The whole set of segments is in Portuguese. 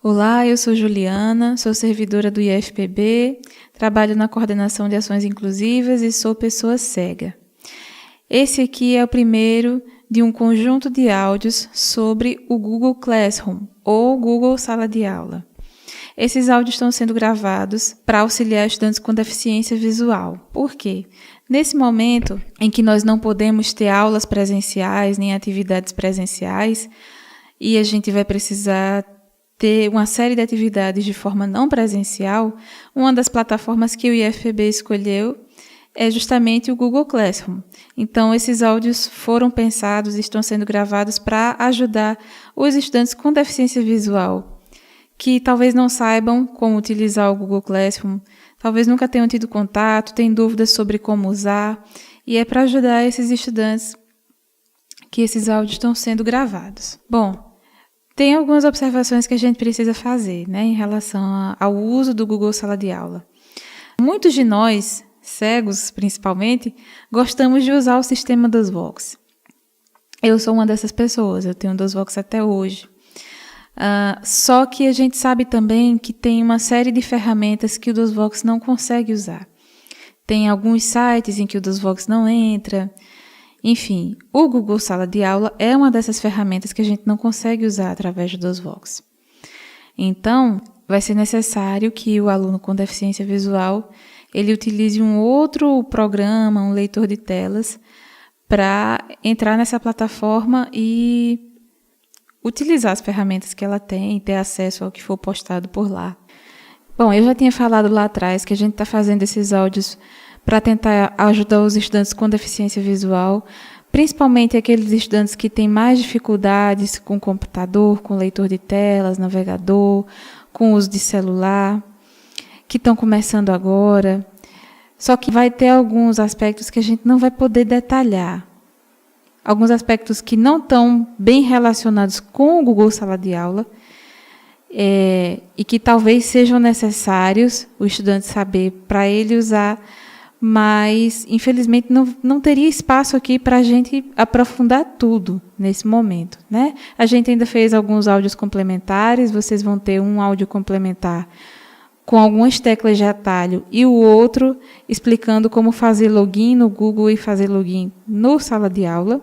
Olá, eu sou Juliana, sou servidora do IFPB, trabalho na coordenação de ações inclusivas e sou pessoa cega. Esse aqui é o primeiro de um conjunto de áudios sobre o Google Classroom, ou Google Sala de Aula. Esses áudios estão sendo gravados para auxiliar estudantes com deficiência visual. Por quê? Nesse momento em que nós não podemos ter aulas presenciais nem atividades presenciais, e a gente vai precisar ter uma série de atividades de forma não presencial, uma das plataformas que o IFPB escolheu é justamente o Google Classroom. Então, esses áudios foram pensados e estão sendo gravados para ajudar os estudantes com deficiência visual, que talvez não saibam como utilizar o Google Classroom, talvez nunca tenham tido contato, têm dúvidas sobre como usar, e é para ajudar esses estudantes que esses áudios estão sendo gravados. Bom, tem algumas observações que a gente precisa fazer, em relação ao uso do Google Sala de Aula. Muitos de nós, cegos principalmente, gostamos de usar o sistema DOSVox. Eu sou uma dessas pessoas, eu tenho DOSVox até hoje. Só que a gente sabe também que tem uma série de ferramentas que o DOSVox não consegue usar. Tem alguns sites em que o DOSVox não entra. Enfim, o Google Sala de Aula é uma dessas ferramentas que a gente não consegue usar através do DOSVox. Então, vai ser necessário que o aluno com deficiência visual ele utilize um outro programa, um leitor de telas, para entrar nessa plataforma e utilizar as ferramentas que ela tem e ter acesso ao que for postado por lá. Bom, eu já tinha falado lá atrás que a gente está fazendo esses áudios para tentar ajudar os estudantes com deficiência visual, principalmente aqueles estudantes que têm mais dificuldades com computador, com leitor de telas, navegador, com uso de celular, que estão começando agora. Só que vai ter alguns aspectos que a gente não vai poder detalhar. Alguns aspectos que não estão bem relacionados com o Google Sala de Aula, e que talvez sejam necessários o estudante saber para ele usar, mas, infelizmente, não teria espaço aqui para a gente aprofundar tudo nesse momento, A gente ainda fez alguns áudios complementares, vocês vão ter um áudio complementar com algumas teclas de atalho e o outro explicando como fazer login no Google e fazer login no Sala de Aula.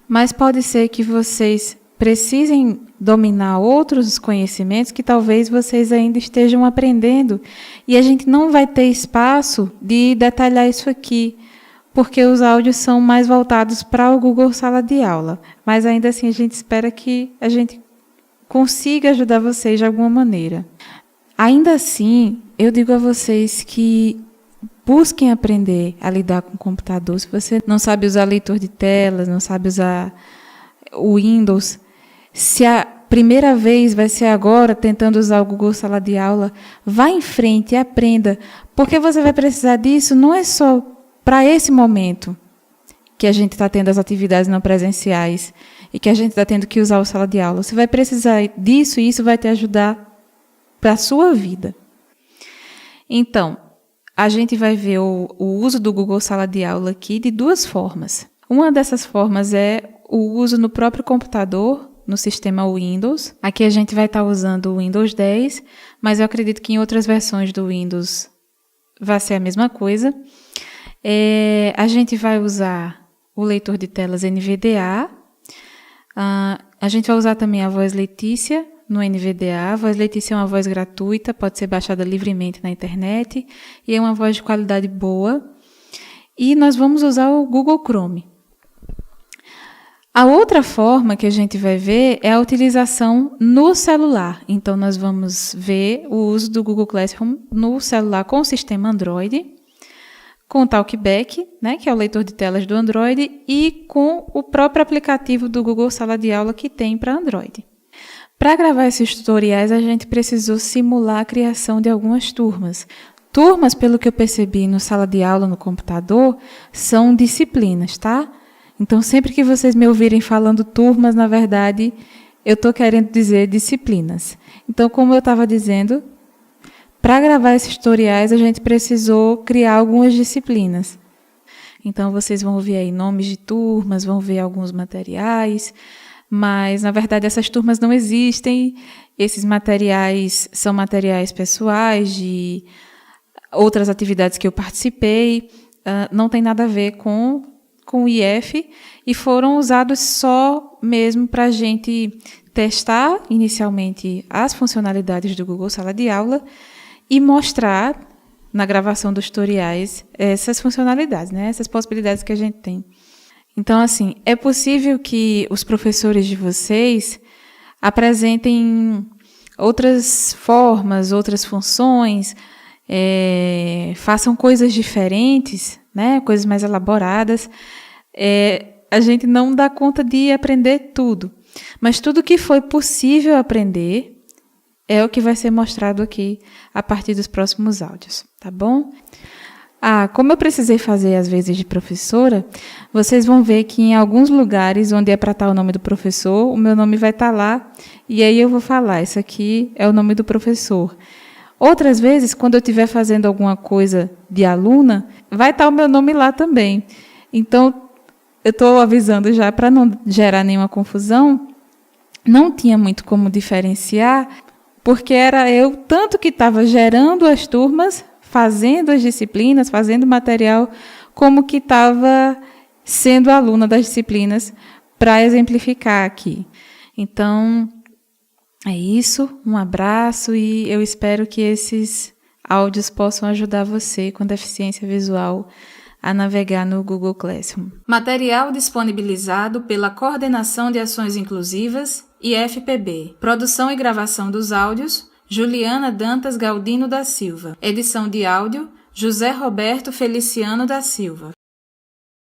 Mas pode ser que vocês precisem dominar outros conhecimentos que talvez vocês ainda estejam aprendendo e a gente não vai ter espaço de detalhar isso aqui, porque os áudios são mais voltados para o Google Sala de Aula. Mas ainda assim a gente espera que a gente consiga ajudar vocês de alguma maneira. Ainda assim, eu digo a vocês que busquem aprender a lidar com o computador. Se você não sabe usar leitor de telas, não sabe usar o Windows, se a primeira vez vai ser agora, tentando usar o Google Sala de Aula, vá em frente e aprenda, porque você vai precisar disso não é só para esse momento que a gente está tendo as atividades não presenciais e que a gente está tendo que usar o Sala de Aula. Você vai precisar disso e isso vai te ajudar para a sua vida. Então, a gente vai ver o uso do Google Sala de Aula aqui de duas formas. Uma dessas formas é o uso no próprio computador, no sistema Windows. Aqui a gente vai estar usando o Windows 10, mas eu acredito que em outras versões do Windows vai ser a mesma coisa. A gente vai usar o leitor de telas NVDA. A gente vai usar também a voz Letícia no NVDA. A voz Letícia é uma voz gratuita, pode ser baixada livremente na internet e é uma voz de qualidade boa. E nós vamos usar o Google Chrome. A outra forma que a gente vai ver é a utilização no celular. Então, nós vamos ver o uso do Google Classroom no celular com o sistema Android, com o Talkback, que é o leitor de telas do Android, e com o próprio aplicativo do Google Sala de Aula que tem para Android. Para gravar esses tutoriais, a gente precisou simular a criação de algumas turmas. Turmas, pelo que eu percebi no Sala de Aula, no computador, são disciplinas, tá? Então, sempre que vocês me ouvirem falando turmas, na verdade, eu estou querendo dizer disciplinas. Então, como eu estava dizendo, para gravar esses tutoriais, a gente precisou criar algumas disciplinas. Então, vocês vão ver aí nomes de turmas, vão ver alguns materiais, mas, na verdade, essas turmas não existem. Esses materiais são materiais pessoais de outras atividades que eu participei, não tem nada a ver com o IF, e foram usados só mesmo para a gente testar inicialmente as funcionalidades do Google Sala de Aula e mostrar na gravação dos tutoriais essas funcionalidades, né, essas possibilidades que a gente tem. Então, assim, é possível que os professores de vocês apresentem outras formas, outras funções, façam coisas diferentes, né, coisas mais elaboradas. A gente não dá conta de aprender tudo, mas tudo que foi possível aprender é o que vai ser mostrado aqui a partir dos próximos áudios, tá bom? Como eu precisei fazer às vezes de professora, vocês vão ver que em alguns lugares onde é para estar o nome do professor, o meu nome vai estar lá, e aí eu vou falar, isso aqui é o nome do professor. Outras vezes, quando eu estiver fazendo alguma coisa de aluna, vai estar o meu nome lá também. Então, eu estou avisando já para não gerar nenhuma confusão. Não tinha muito como diferenciar, porque era eu tanto que estava gerando as turmas, fazendo as disciplinas, fazendo material, como que estava sendo aluna das disciplinas, para exemplificar aqui. Então, é isso, um abraço e eu espero que esses áudios possam ajudar você com deficiência visual a navegar no Google Classroom. Material disponibilizado pela Coordenação de Ações Inclusivas e IFPB. Produção e gravação dos áudios, Juliana Dantas Galdino da Silva. Edição de áudio, José Roberto Feliciano da Silva.